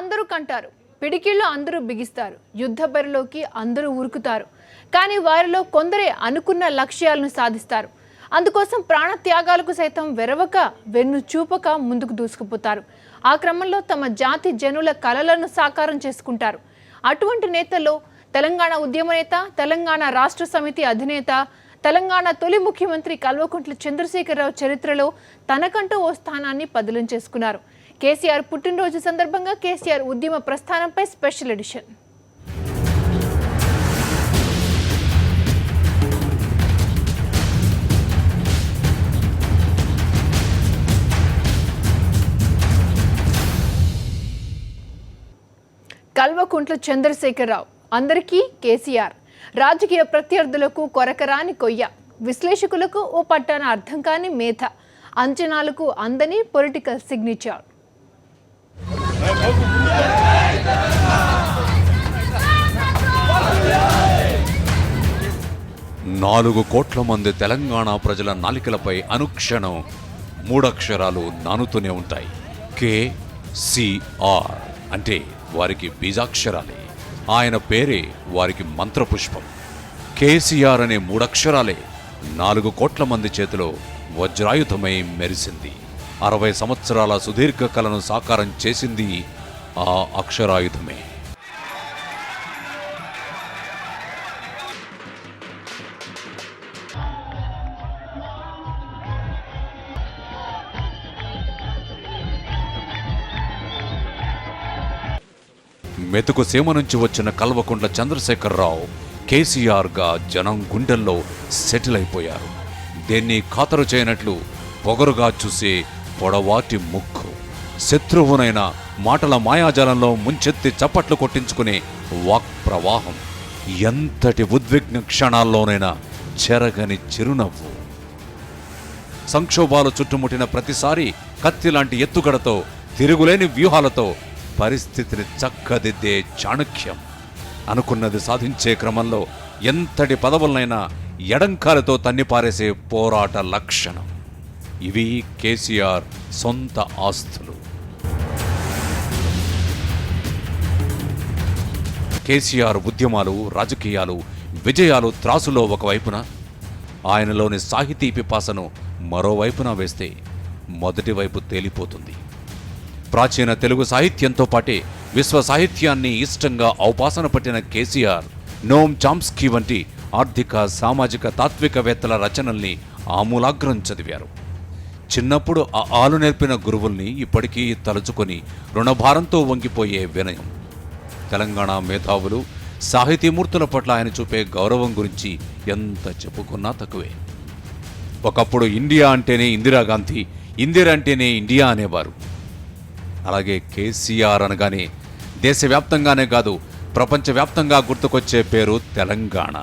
అందరూ కంటారు, పిడికిళ్ళు అందరూ బిగిస్తారు, యుద్ధ బరిలోకి అందరూ ఉరుకుతారు. కానీ వారిలో కొందరే అనుకున్న లక్ష్యాలను సాధిస్తారు. అందుకోసం ప్రాణత్యాగాలకు సైతం వెరవక వెన్ను చూపక ముందుకు దూసుకుపోతారు. ఆ క్రమంలో తమ జాతి జనుల కలలను సాకారం చేసుకుంటారు. అటువంటి నేతల్లో తెలంగాణ ఉద్యమ నేత, తెలంగాణ రాష్ట్ర సమితి అధినేత, తెలంగాణ తొలి ముఖ్యమంత్రి కల్వకుంట్ల చంద్రశేఖరరావు చరిత్రలో తనకంటూ ఓ స్థానాన్ని పదిలం చేసుకున్నారు. కేసీఆర్ పుట్టినరోజు సందర్భంగా కేసీఆర్ ఉద్యమ ప్రస్థానంపై స్పెషల్ ఎడిషన్. కల్వకుంట్ల చంద్రశేఖరరావు అందరికీ కేసీఆర్, రాజకీయ ప్రత్యర్థులకు కొరకరాని కొయ్య, విశ్లేషకులకు ఓ పట్టాన అర్థం కాని మేధ, అంచనాలకు అందని పొలిటికల్ సిగ్నేచర్. 4 కోట్ల మంది తెలంగాణ ప్రజల నాలికలపై అనుక్షణం 3 అక్షరాలు నానుతూనే ఉంటాయి. KCR అంటే వారికి బీజాక్షరాలే. ఆయన పేరే వారికి మంత్రపుష్పం. కేసీఆర్ అనే 3 అక్షరాలే 4 కోట్ల మంది చేతిలో వజ్రాయుధమై మెరిసింది. 60 సంవత్సరాల సుదీర్ఘ కలను సాకారం చేసింది ఆ అక్షరాయుధమే. మెతుకు సీమ నుంచి వచ్చిన కల్వకుంట్ల చంద్రశేఖరరావు కేసీఆర్గా జనం గుండెల్లో సెటిల్ అయిపోయారు. దేన్ని ఖాతరు చేయనట్లు పొగరుగా చూసే పొడవాటి ముక్కు, శత్రువునైన మాటల మాయాజాలంలో ముంచెత్తి చప్పట్లు కొట్టించుకునే వాక్ ప్రవాహం, ఎంతటి ఉద్విగ్న క్షణాల్లోనైనా చెరగని చిరునవ్వు. సంక్షోభాలు చుట్టుముట్టిన ప్రతిసారి కత్తిలాంటి ఎత్తుగడతో, తిరుగులేని వ్యూహాలతో పరిస్థితిని చక్కదిద్దే చాణక్యం. అనుకున్నది సాధించే క్రమంలో ఎంతటి పదవులనైనా ఎడంకాలతో తన్నిపారేసే పోరాట లక్షణం. ఇవి కేసీఆర్ సొంత ఆస్తులు. కేసీఆర్ ఉద్యమాలు, రాజకీయాలు, విజయాలు త్రాసులో ఒకవైపున, ఆయనలోని సాహితీ పిపాసను మరోవైపున వేస్తే మొదటి వైపు తేలిపోతుంది. ప్రాచీన తెలుగు సాహిత్యంతో పాటే విశ్వ సాహిత్యాన్ని ఇష్టంగా ఔపాసన పట్టిన కేసీఆర్ నోమ్ చాంస్కీ వంటి ఆర్థిక, సామాజిక, తాత్వికవేత్తల రచనల్ని ఆమూలాగ్రం చదివారు. చిన్నప్పుడు ఆ ఆలు నేర్పిన గురువుల్ని ఇప్పటికీ తలుచుకొని రుణభారంతో వంగిపోయే వినయం. తెలంగాణ మేధావులు, సాహితీమూర్తుల పట్ల ఆయన చూపే గౌరవం గురించి ఎంత చెప్పుకున్నా తక్కువే. ఒకప్పుడు ఇండియా అంటేనే ఇందిరాగాంధీ, ఇందిరా అంటేనే ఇండియా అనేవారు. అలాగే కేసీఆర్ అనగానే దేశవ్యాప్తంగానే కాదు, ప్రపంచవ్యాప్తంగా గుర్తుకొచ్చే పేరు తెలంగాణ.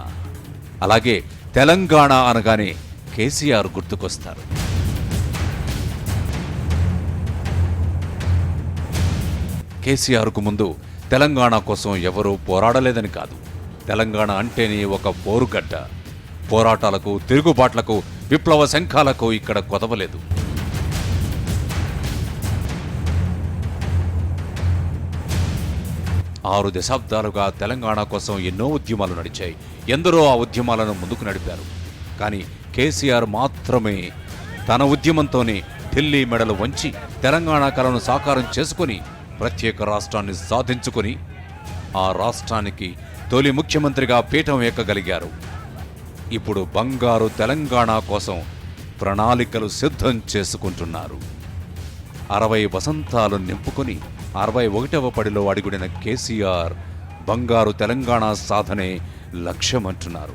అలాగే తెలంగాణ అనగానే కేసీఆర్ గుర్తుకొస్తారు. కేసీఆర్కు ముందు తెలంగాణ కోసం ఎవరూ పోరాడలేదని కాదు. తెలంగాణ అంటేనే ఒక పోరుగడ్డ. పోరాటాలకు, తిరుగుబాట్లకు, విప్లవ శంఖాలకు ఇక్కడ కొదవలేదు. ఆరు దశాబ్దాలుగా తెలంగాణ కోసం ఎన్నో ఉద్యమాలు నడిచాయి. ఎందరో ఆ ఉద్యమాలను ముందుకు నడిపారు. కానీ కేసీఆర్ మాత్రమే తన ఉద్యమంతోనే ఢిల్లీ మెడలు వంచి తెలంగాణ కలను సాకారం చేసుకుని ప్రత్యేక రాష్ట్రాన్ని సాధించుకుని ఆ రాష్ట్రానికి తొలి ముఖ్యమంత్రిగా పీఠం ఎక్కగలిగారు. ఇప్పుడు బంగారు తెలంగాణ కోసం ప్రణాళికలు సిద్ధం చేసుకుంటున్నారు. 60 వసంతాలు నింపుకొని 61వ పడిలో అడుగుడిన కేసీఆర్ బంగారు తెలంగాణ సాధనే లక్ష్యమంటున్నారు.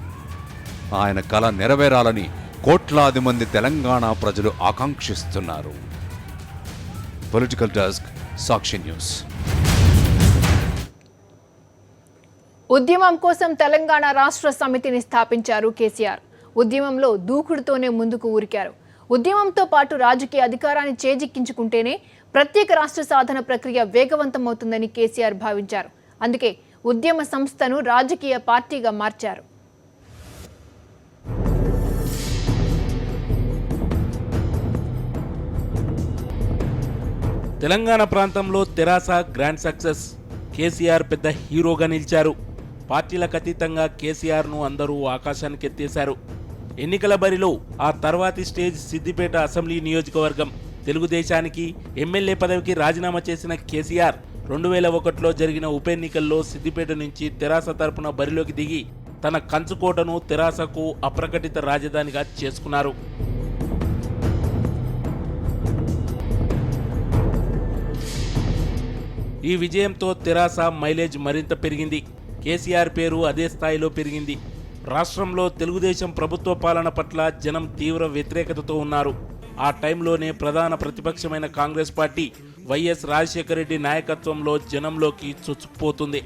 ఆయన కల నెరవేరాలని కోట్లాది మంది తెలంగాణ ప్రజలు ఆకాంక్షిస్తున్నారు. Political desk, Sakshi news. ఉద్యమం కోసం తెలంగాణ రాష్ట్ర సమితిని స్థాపించారు కేసీఆర్. ఉద్యమంలో దూకుడుతోనే ముందుకు ఊరికారు. ఉద్యమంతో పాటు రాజకీయ అధికారాన్ని చేజిక్కించుకుంటేనే ప్రత్యేక రాష్ట్ర సాధన ప్రక్రియ వేగవంతమవుతుందని కేసీఆర్ భావించారు. అందుకే ఉద్యమ సంస్థను రాజకీయ పార్టీగా మార్చారు. తెలంగాణ ప్రాంతంలో తెరాస గ్రాండ్ సక్సెస్. కేసీఆర్ పెద్ద హీరోగా నిలిచారు. పార్టీలకు అతీతంగా కేసీఆర్ను అందరూ ఆకాశానికి ఎత్తేశారు. ఎన్నికల బరిలో ఆ తర్వాతి స్టేజ్ సిద్దిపేట అసెంబ్లీ నియోజకవర్గం. తెలుగుదేశానికి ఎమ్మెల్యే పదవికి రాజీనామా చేసిన కేసీఆర్ 2001లో జరిగిన ఉప ఎన్నికల్లో సిద్దిపేట నుంచి తెరాస తరపున బరిలోకి దిగి తన కంచుకోటను తెరాసకు అప్రకటిత రాజధానిగా చేసుకున్నారు. ఈ విజయంతో తెరాస మైలేజ్ మరింత పెరిగింది. కేసీఆర్ పేరు అదే స్థాయిలో పెరిగింది. రాష్ట్రంలో తెలుగుదేశం ప్రభుత్వ పాలన పట్ల జనం తీవ్ర వ్యతిరేకతతో ఉన్నారు. ఆ టైంలోనే ప్రధాన ప్రతిపక్షమైన కాంగ్రెస్ పార్టీ వైఎస్ రాజశేఖర రెడ్డి నాయకత్వంలో జనంలోకి చొచ్చుకుపోతుంది.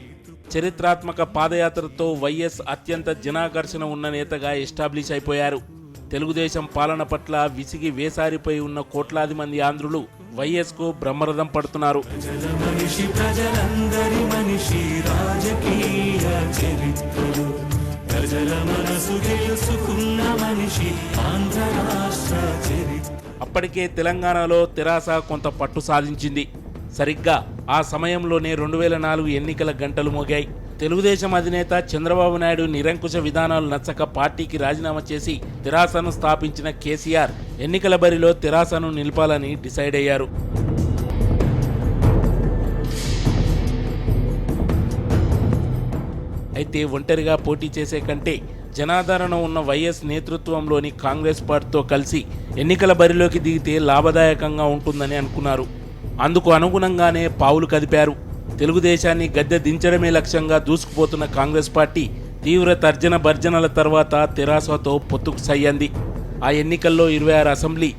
చరిత్రాత్మక పాదయాత్రతో వైఎస్ అత్యంత జనాకర్షణ ఉన్న నేతగా ఎస్టాబ్లిష్ అయిపోయారు. తెలుగుదేశం పాలన పట్ల విసిగి వేసారిపోయి ఉన్న కోట్లాది మంది ఆంధ్రులు వైఎస్కు బ్రహ్మరథం పడుతున్నారు. అప్పటికే తెలంగాణలో తెరాస కొంత పట్టు సాధించింది. సరిగ్గా ఆ సమయంలోనే 2004 ఎన్నికల గంటలు మోగాయి. తెలుగుదేశం అధినేత చంద్రబాబు నాయుడు నిరంకుశ విధానాలు నచ్చక పార్టీకి రాజీనామా చేసి తెరాసను స్థాపించిన కేసీఆర్ ఎన్నికల బరిలో తెరాసను నిలపాలని డిసైడ్ అయ్యారు. అయితే ఒంటరిగా పోటీ చేసే కంటే జనాదరణ ఉన్న వైఎస్ నేతృత్వంలోని కాంగ్రెస్ పార్టీతో కలిసి ఎన్నికల బరిలోకి దిగితే లాభదాయకంగా ఉంటుందని అనుకున్నారు. అందుకు అనుగుణంగానే పావులు కదిపారు. తెలుగుదేశాన్ని గద్దె దించడమే లక్ష్యంగా దూసుకుపోతున్న కాంగ్రెస్ పార్టీ తీవ్ర తర్జన భర్జనల తర్వాత తెరాసతో పొత్తుకు సయ్యంది. ఆ ఎన్నికల్లో 26 అసెంబ్లీ,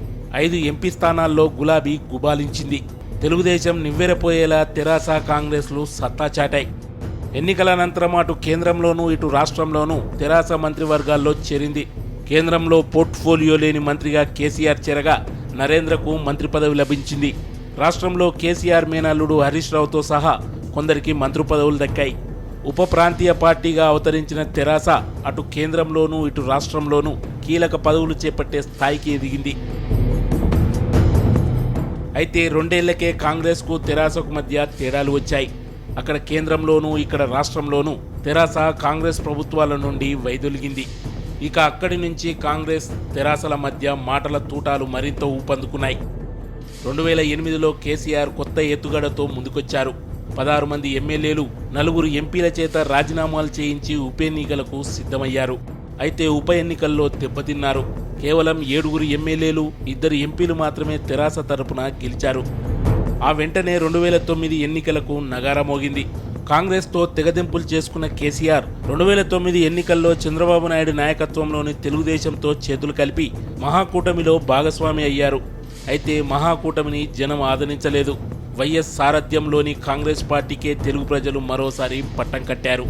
5 ఎంపీ స్థానాల్లో గులాబీ గుబాలించింది. తెలుగుదేశం నివ్వెరపోయేలా తెరాస కాంగ్రెస్లు సత్తా చాటాయి. ఎన్నికల అనంతరం అటు కేంద్రంలోనూ ఇటు రాష్ట్రంలోనూ తెరాస మంత్రివర్గాల్లో చేరింది. కేంద్రంలో పోర్ట్ఫోలియో లేని మంత్రిగా కేసీఆర్ చేరగా నరేంద్రకు మంత్రి పదవి లభించింది. రాష్ట్రంలో కేసీఆర్ మేనల్లుడు హరీష్ రావుతో సహా కొందరికి మంత్రి పదవులు దక్కాయి. ఉప ప్రాంతీయ పార్టీగా అవతరించిన తెరాస అటు కేంద్రంలోనూ ఇటు రాష్ట్రంలోనూ కీలక పదవులు చేపట్టే స్థాయికి ఎదిగింది. అయితే 2 ఏళ్లకే కాంగ్రెస్కు తెరాసకు మధ్య తేడాలు వచ్చాయి. అక్కడ కేంద్రంలోనూ ఇక్కడ రాష్ట్రంలోనూ తెరాస కాంగ్రెస్ ప్రభుత్వాల నుండి వైదొలిగింది. ఇక అక్కడి నుంచి కాంగ్రెస్ తెరాసల మధ్య మాటల తూటాలు మరింత ఊపందుకున్నాయి. 2008లో కేసీఆర్ కొత్త ఎత్తుగడతో ముందుకొచ్చారు. 16 మంది ఎమ్మెల్యేలు, 4 ఎంపీల చేత రాజీనామాలు చేయించి ఉప ఎన్నికలకు సిద్ధమయ్యారు. అయితే ఉప ఎన్నికల్లో దెబ్బతిన్నారు. కేవలం 7 ఎమ్మెల్యేలు, 2 ఎంపీలు మాత్రమే తెరాస తరపున గెలిచారు. ఆ వెంటనే 2009 ఎన్నికలకు నగారా మోగింది. కాంగ్రెస్తో తెగదెంపులు చేసుకున్న కేసీఆర్ 2009 ఎన్నికల్లో చంద్రబాబు నాయుడు నాయకత్వంలోని తెలుగుదేశంతో చేతులు కలిపి మహాకూటమిలో భాగస్వామి అయ్యారు. అయితే మహాకూటమిని జనం ఆదరించలేదు. వైఎస్ సారథ్యంలోని కాంగ్రెస్ పార్టీకే తెలుగు ప్రజలు మరోసారి పట్టం కట్టారు.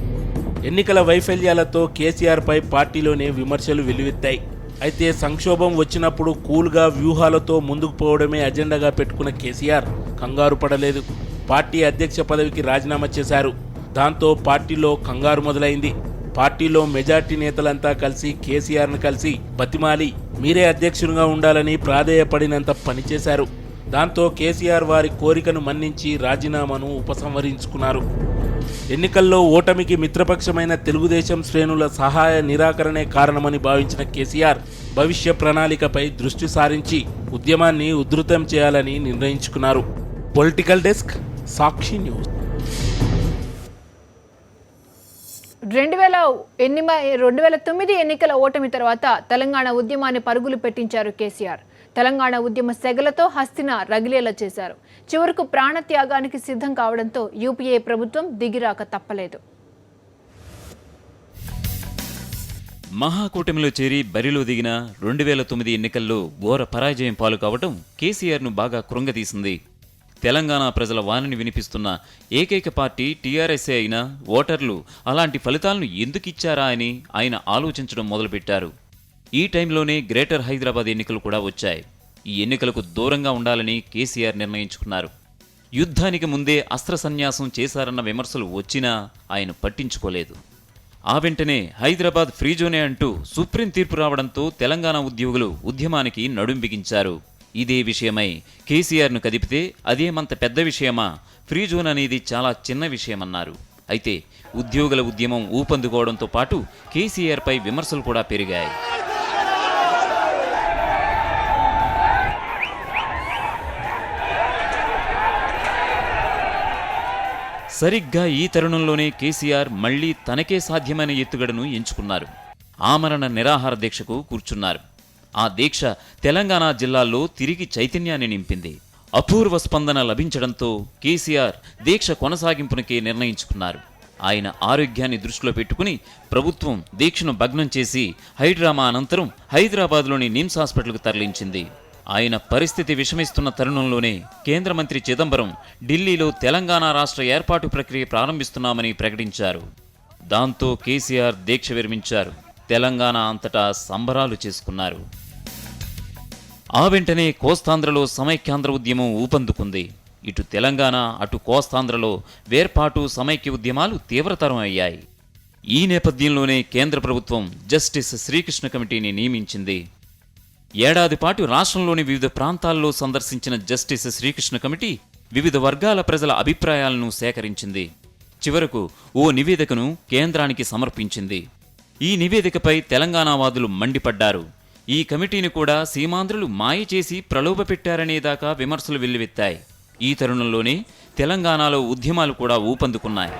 ఎన్నికల వైఫల్యాలతో కేసీఆర్పై పార్టీలోనే విమర్శలు వెల్లువెత్తాయి. అయితే సంక్షోభం వచ్చినప్పుడు కూల్గా వ్యూహాలతో ముందుకు పోవడమే అజెండాగా పెట్టుకున్న కేసీఆర్ కంగారు పడలేదు. పార్టీ అధ్యక్ష పదవికి రాజీనామా చేశారు. దాంతో పార్టీలో కంగారు మొదలైంది. పార్టీలో మెజార్టీ నేతలంతా కలిసి కేసీఆర్ను కలిసి బతిమాలి మీరే అధ్యక్షునిగా ఉండాలని ప్రాధేయపడినంత పనిచేశారు. దాంతో కేసీఆర్ వారి కోరికను మన్నించి రాజీనామాను ఉపసంహరించుకున్నారు. ఎన్నికల్లో ఓటమికి మిత్రపక్షమైన తెలుగుదేశం శ్రేణుల సహాయ నిరాకరణే కారణమని భావించిన కేసీఆర్ భవిష్య ప్రణాళికపై దృష్టి సారించి ఉద్యమాన్ని ఉధృతం చేయాలని నిర్ణయించుకున్నారు. Political desk, Sakshi news. 2009 ఎన్నికల ఓటమి తర్వాత తెలంగాణ ఉద్యమాన్ని పరుగులు పెట్టించారు కేసీఆర్. తెలంగాణ ఉద్యమ సెగలతో హస్తిన రగిలేలా చేశారు. చివరకు ప్రాణత్యాగానికి సిద్ధం కావడంతో యూపీఏ ప్రభుత్వం దిగిరాక తప్పలేదు. మహాకూటమిలో చేరి బరిలో దిగిన 2009 ఎన్నికల్లో ఘోర పరాజయం పాలు కావటం కేసీఆర్ను బాగా కృంగతీసింది. తెలంగాణ ప్రజల వాణిని వినిపిస్తున్న ఏకైక పార్టీ టీఆర్ఎస్ఏ అయినా ఓటర్లు అలాంటి ఫలితాలను ఎందుకిచ్చారా అని ఆయన ఆలోచించడం మొదలుపెట్టారు. ఈ టైంలోనే గ్రేటర్ హైదరాబాద్ ఎన్నికలు కూడా వచ్చాయి. ఈ ఎన్నికలకు దూరంగా ఉండాలని కేసీఆర్ నిర్ణయించుకున్నారు. యుద్ధానికి ముందే అస్త్ర సన్యాసం చేశారన్న విమర్శలు వచ్చినా ఆయన పట్టించుకోలేదు. ఆ వెంటనే హైదరాబాద్ ఫ్రీ జోనే అంటూ సుప్రీం తీర్పు రావడంతో తెలంగాణ ఉద్యోగులు ఉద్యమానికి నడుం బిగించారు. ఇదే విషయమై కేసీఆర్ను కదిపితే అదేమంత పెద్ద విషయమా, ఫ్రీ జోన్ అనేది చాలా చిన్న విషయమన్నారు. అయితే ఉద్యోగుల ఉద్యమం ఊపందుకోవడంతో పాటు కేసీఆర్పై విమర్శలు కూడా పెరిగాయి. సరిగ్గా ఈ తరుణంలోనే కేసీఆర్ మళ్లీ తనకే సాధ్యమైన ఎత్తుగడను ఎంచుకున్నారు. ఆమరణ నిరాహార దీక్షకు కూర్చున్నారు. ఆ దీక్ష తెలంగాణ జిల్లాల్లో తిరిగి చైతన్యాన్ని నింపింది. అపూర్వ స్పందన లభించడంతో కేసీఆర్ దీక్ష కొనసాగింపునకే నిర్ణయించుకున్నారు. ఆయన ఆరోగ్యాన్ని దృష్టిలో పెట్టుకుని ప్రభుత్వం దీక్షను భగ్నం చేసి హైడ్రామా అనంతరం హైదరాబాద్లోని నిమ్స్ హాస్పిటల్కు తరలించింది. ఆయన పరిస్థితి విషమిస్తున్న తరుణంలోనే కేంద్ర మంత్రి చిదంబరం ఢిల్లీలో తెలంగాణ రాష్ట్ర ఏర్పాటు ప్రక్రియ ప్రారంభిస్తున్నామని ప్రకటించారు. దాంతో కేసీఆర్ దీక్ష విరమించారు. తెలంగాణ అంతటా సంబరాలు చేసుకున్నారు. ఆ వెంటనే కోస్తాంధ్రలో సమైక్యాంధ్ర ఉద్యమం ఊపందుకుంది. ఇటు తెలంగాణ అటు కోస్తాంధ్రలో వేర్పాటు సమైక్య ఉద్యమాలు తీవ్రతరం అయ్యాయి. ఈ నేపథ్యంలోనే కేంద్ర ప్రభుత్వం జస్టిస్ శ్రీకృష్ణ కమిటీని నియమించింది. ఏడాది పాటు రాష్ట్రంలోని వివిధ ప్రాంతాల్లో సందర్శించిన జస్టిస్ శ్రీకృష్ణ కమిటీ వివిధ వర్గాల ప్రజల అభిప్రాయాలను సేకరించింది. చివరకు ఓ నివేదికను కేంద్రానికి సమర్పించింది. ఈ నివేదికపై తెలంగాణవాదులు మండిపడ్డారు. ఈ కమిటీని కూడా సీమాంధ్రులు మాయ చేసి ప్రలోభపెట్టారనేదాకా విమర్శలు వెల్లువెత్తాయి. ఈ తరుణంలోనే తెలంగాణలో ఉద్యమాలు కూడా ఊపందుకున్నాయి.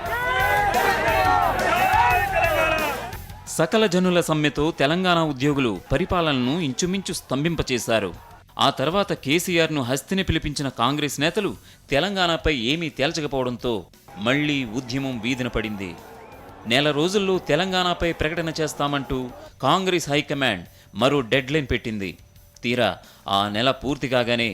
సకల జనుల సమ్మెతో తెలంగాణ ఉద్యోగులు పరిపాలనను ఇంచుమించు స్తంభింపచేశారు. ఆ తర్వాత కేసీఆర్ను హస్తిని పిలిపించిన కాంగ్రెస్ నేతలు తెలంగాణపై ఏమీ తేల్చకపోవడంతో మళ్లీ ఉద్యమం వీధిన పడింది. నెల రోజుల్లో తెలంగాణపై ప్రకటన చేస్తామంటూ కాంగ్రెస్ హైకమాండ్ మరో డెడ్లైన్ పెట్టింది. తీరా ఆ నెల పూర్తి కాగానే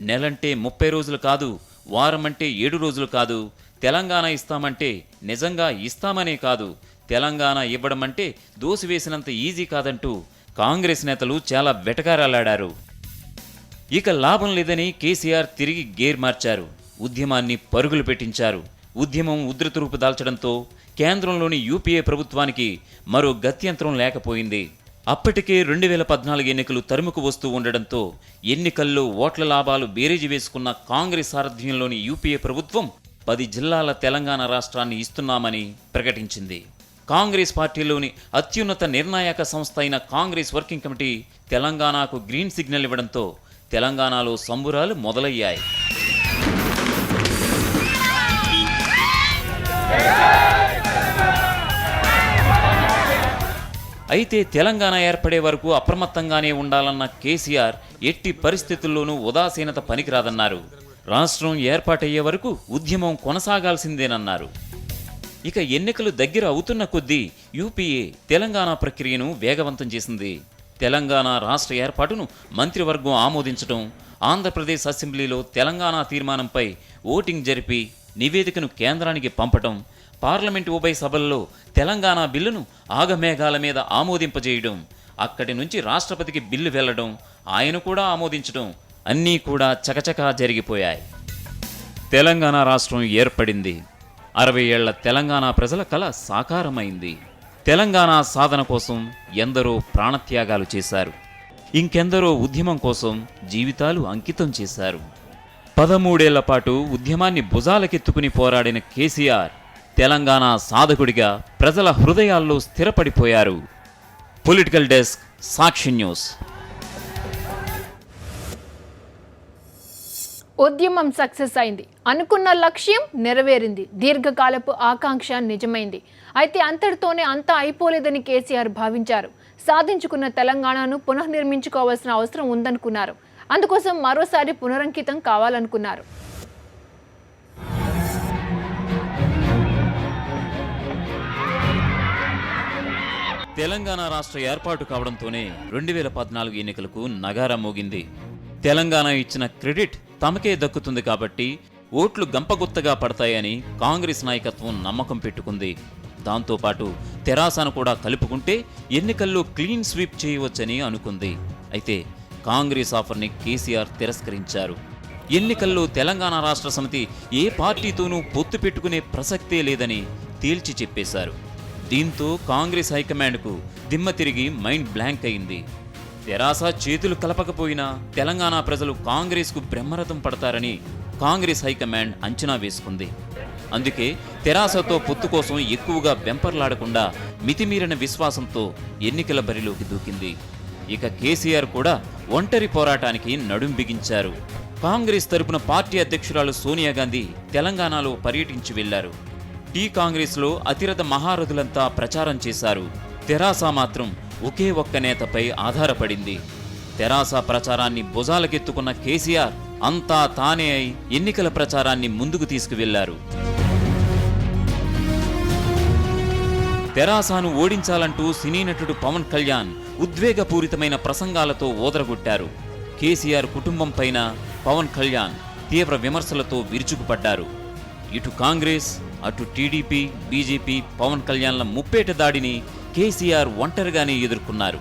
నెలంటే 30 రోజులు కాదు, వారం అంటే 7 రోజులు కాదు, తెలంగాణ ఇస్తామంటే నిజంగా ఇస్తామనే కాదు, తెలంగాణ ఇవ్వడం అంటే దోసివేసినంత ఈజీ కాదంటూ కాంగ్రెస్ నేతలు చాలా వెటకారాలాడారు. ఇక లాభం లేదని కేసీఆర్ తిరిగి గేర్ మార్చారు. ఉద్యమాన్ని పరుగులు పెట్టించారు. ఉద్యమం ఉధృత రూపు దాల్చడంతో కేంద్రంలోని యూపీఏ ప్రభుత్వానికి మరో గత్యంతరం లేకపోయింది. అప్పటికే 2014 ఎన్నికలు తరుముకు వస్తూ ఉండడంతో ఎన్నికల్లో ఓట్ల లాభాలు బేరీజు వేసుకున్న కాంగ్రెస్ సారథ్యంలోని యూపీఏ ప్రభుత్వం 10 జిల్లాల తెలంగాణ రాష్ట్రాన్ని ఇస్తున్నామని ప్రకటించింది. కాంగ్రెస్ పార్టీలోని అత్యున్నత నిర్ణాయక సంస్థ అయిన కాంగ్రెస్ వర్కింగ్ కమిటీ తెలంగాణకు గ్రీన్ సిగ్నల్ ఇవ్వడంతో తెలంగాణలో సంబురాలు మొదలయ్యాయి. అయితే తెలంగాణ ఏర్పడే వరకు అప్రమత్తంగానే ఉండాలన్న కేసీఆర్ ఎట్టి పరిస్థితుల్లోనూ ఉదాసీనత పనికిరాదన్నారు. రాష్ట్రం ఏర్పాటయ్యే వరకు ఉద్యమం కొనసాగాల్సిందేనన్నారు. ఇక ఎన్నికలు దగ్గర అవుతున్న కొద్దీ యూపీఏ తెలంగాణ ప్రక్రియను వేగవంతం చేసింది. తెలంగాణ రాష్ట్ర ఏర్పాటును మంత్రివర్గం ఆమోదించడం, ఆంధ్రప్రదేశ్ అసెంబ్లీలో తెలంగాణ తీర్మానంపై ఓటింగ్ జరిపి నివేదికను కేంద్రానికి పంపటం, పార్లమెంటు ఉభయ సభల్లో తెలంగాణ బిల్లును ఆగమేఘాల మీద ఆమోదింపజేయడం, అక్కడి నుంచి రాష్ట్రపతికి బిల్లు వెళ్లడం, ఆయన కూడా ఆమోదించడం అన్నీ కూడా చకచకా జరిగిపోయాయి. తెలంగాణ రాష్ట్రం ఏర్పడింది. 60 ఏళ్ల తెలంగాణ ప్రజల కల సాకారమైంది. తెలంగాణ సాధన కోసం ఎందరో ప్రాణత్యాగాలు చేశారు. ఇంకెందరో ఉద్యమం కోసం జీవితాలు అంకితం చేశారు. 13 ఏళ్ల పాటు ఉద్యమాన్ని భుజాలకెత్తుకుని పోరాడిన కేసీఆర్ తెలంగాణ సాధకుడిగా ప్రజల హృదయాల్లో స్థిరపడిపోయారు. Political desk, Sakshi news. ఉద్యమం సక్సెస్ అయింది. అనుకున్న లక్ష్యం నెరవేరింది. దీర్ఘకాలపు ఆకాంక్ష నిజమైంది. అయితే అంతటితోనే అంతా అయిపోలేదని కేసీఆర్ భావించారు. సాధించుకున్న తెలంగాణను పునఃనిర్మించుకోవాల్సిన అవసరం ఉందనుకున్నారు. అందుకోసం మరోసారి పునరంకితం కావాలనుకున్నారు. తెలంగాణ రాష్ట్ర ఏర్పాటు కావడంతోనే 2014 ఎన్నికలకు నగారా మోగింది. తెలంగాణ ఇచ్చిన క్రెడిట్ తమకే దక్కుతుంది కాబట్టి ఓట్లు గంపగుత్తగా పడతాయని కాంగ్రెస్ నాయకత్వం నమ్మకం పెట్టుకుంది. దాంతోపాటు తెరాసను కూడా కలుపుకుంటే ఎన్నికల్లో క్లీన్ స్వీప్ చేయవచ్చని అనుకుంది. అయితే కాంగ్రెస్ ఆఫర్ని కేసీఆర్ తిరస్కరించారు. ఎన్నికల్లో తెలంగాణ రాష్ట్ర సమితి ఏ పార్టీతోనూ పొత్తు పెట్టుకునే ప్రసక్తే లేదని తేల్చి చెప్పేశారు. దీంతో కాంగ్రెస్ హైకమాండ్కు దిమ్మ తిరిగి మైండ్ బ్లాంక్ అయింది. తెరాస చేతులు కలపకపోయినా తెలంగాణ ప్రజలు కాంగ్రెస్కు బ్రహ్మరథం పడతారని కాంగ్రెస్ హైకమాండ్ అంచనా వేసుకుంది. అందుకే తెరాసతో పొత్తు కోసం ఎక్కువగా వెంపర్లాడకుండా మితిమీరిన విశ్వాసంతో ఎన్నికల బరిలోకి దూకింది. ఇక కేసీఆర్ కూడా ఒంటరి పోరాటానికి నడుం బిగించారు. కాంగ్రెస్ తరపున పార్టీ అధ్యక్షురాలు సోనియా గాంధీ తెలంగాణలో పర్యటించి వెళ్లారు. టీ కాంగ్రెస్లో అతిరథ మహారథులంతా ప్రచారం చేశారు. తెరాస మాత్రం ఒకే ఒక్క నేతపై ఆధారపడింది. తెరాస ప్రచారాన్ని భుజాలకెత్తుకున్న కేసీఆర్ అంతా తానే అయి ఎన్నికల ప్రచారాన్ని ముందుకు తీసుకువెళ్లారు. తెరాసను ఓడించాలంటూ సినీ నటుడు పవన్ కళ్యాణ్ ఉద్వేగపూరితమైన ప్రసంగాలతో ఓదరగొట్టారు. కేసీఆర్ కుటుంబం పైన పవన్ కళ్యాణ్ తీవ్ర విమర్శలతో విరుచుకుపడ్డారు. ఇటు కాంగ్రెస్, అటు టీడీపీ, బీజేపీ పవన్ కళ్యాణ్ల ముప్పేట దాడిని కేసీఆర్ ఒంటరిగానే ఎదుర్కొన్నారు.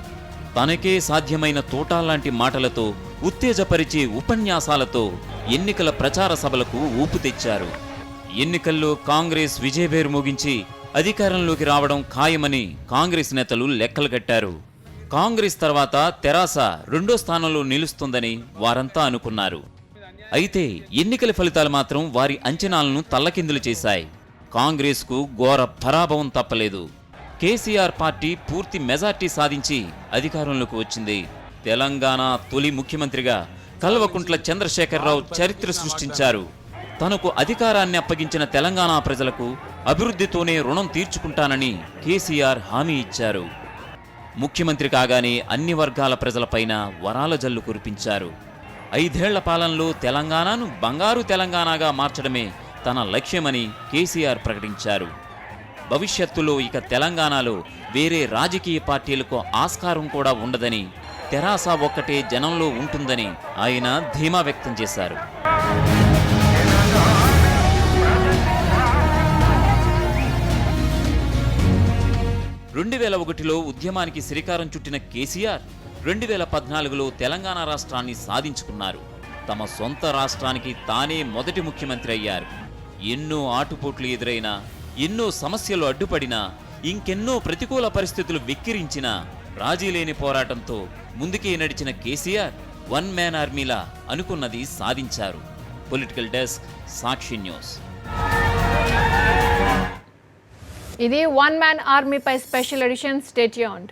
తనకే సాధ్యమైన తోటాల్లాంటి మాటలతో, ఉత్తేజపరిచే ఉపన్యాసాలతో ఎన్నికల ప్రచార సభలకు ఊపు తెచ్చారు. ఎన్నికల్లో కాంగ్రెస్ విజయభేరు మోగించి అధికారంలోకి రావడం ఖాయమని కాంగ్రెస్ నేతలు లెక్కలు కట్టారు. కాంగ్రెస్ తర్వాత తెరాస 2వ స్థానంలో నిలుస్తుందని వారంతా అనుకున్నారు. అయితే ఎన్నికల ఫలితాలు మాత్రం వారి అంచనాలను తల్లకిందులు చేశాయి. కాంగ్రెస్కు ఘోర పరాభవం తప్పలేదు. కేసీఆర్ పార్టీ పూర్తి మెజార్టీ సాధించి అధికారంలోకి వచ్చింది. తెలంగాణ తొలి ముఖ్యమంత్రిగా కల్వకుంట్ల చంద్రశేఖరరావు చరిత్ర సృష్టించారు. తనకు అధికారాన్ని అప్పగించిన తెలంగాణ ప్రజలకు అభివృద్ధితోనే రుణం తీర్చుకుంటానని కేసీఆర్ హామీ ఇచ్చారు. ముఖ్యమంత్రి కాగానే అన్ని వర్గాల ప్రజలపైన వరాల జల్లు కురిపించారు. 5 ఏళ్ల పాలనలో తెలంగాణను బంగారు తెలంగాణగా మార్చడమే తన లక్ష్యమని కేసీఆర్ ప్రకటించారు. భవిష్యత్తులో ఇక తెలంగాణలో వేరే రాజకీయ పార్టీలకు ఆస్కారం కూడా ఉండదని, తెరాస ఒక్కటే జనంలో ఉంటుందని ఆయన ధీమా వ్యక్తం చేశారు. 2001లో ఉద్యమానికి శ్రీకారం చుట్టిన కేసీఆర్ 2014లో తెలంగాణ రాష్ట్రాన్ని సాధించుకున్నారు. తమ సొంత రాష్ట్రానికి తానే మొదటి ముఖ్యమంత్రి అయ్యారు. ఎన్నో ఆటుపోట్లు ఎదురైనా, ఎన్నో సమస్యలు అడ్డుపడినా, ఇంకెన్నో ప్రతికూల పరిస్థితులు వెక్కిరించినా రాజీలేని పోరాటంతో ముందుకే నడిచిన కేసీఆర్ వన్ మ్యాన్ ఆర్మీలా అనుకున్నది సాధించారు. Political desk, Sakshi news. ఇది వన్ మ్యాన్ ఆర్మీపై స్పెషల్ ఎడిషన్. Stay tuned.